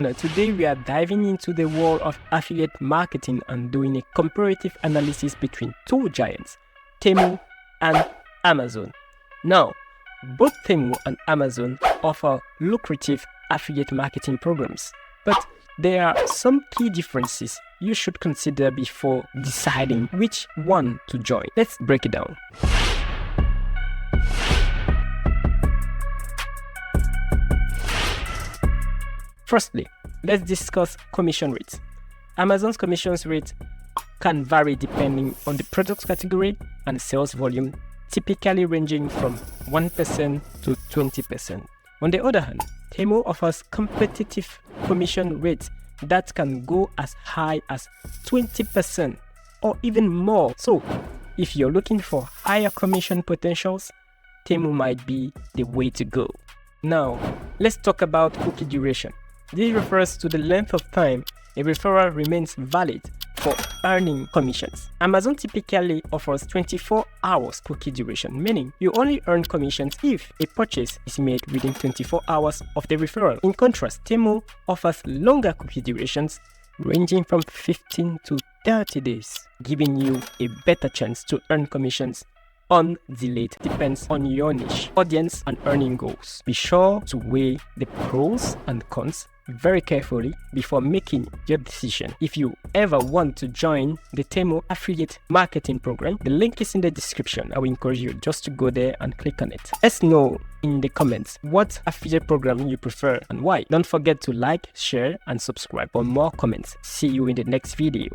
Now, today we are diving into the world of affiliate marketing and doing a comparative analysis between two giants, Temu and Amazon. Now, both Temu and Amazon offer lucrative affiliate marketing programs, but there are some key differences you should consider before deciding which one to join. Let's break it down. Firstly, let's discuss commission rates. Amazon's commission rate can vary depending on the product category and sales volume, typically ranging from 1% to 20%. On the other hand, Temu offers competitive commission rates that can go as high as 20% or even more. So, if you're looking for higher commission potentials, Temu might be the way to go. Now, let's talk about cookie duration. This refers to the length of time a referral remains valid for earning commissions. Amazon typically offers 24 hours cookie duration, meaning you only earn commissions if a purchase is made within 24 hours of the referral. In contrast, Temu offers longer cookie durations ranging from 15 to 30 days, giving you a better chance to earn commissions undelayed. Depends on your niche, audience, and earning goals. Be sure to weigh the pros and cons very carefully before making your decision. If you ever want to join the Temu affiliate marketing program, the link is in the description. I will encourage you just to go there and click on it. Let's know in the comments what affiliate program you prefer and why. Don't forget to like, share, and subscribe for more comments. See you in the next video.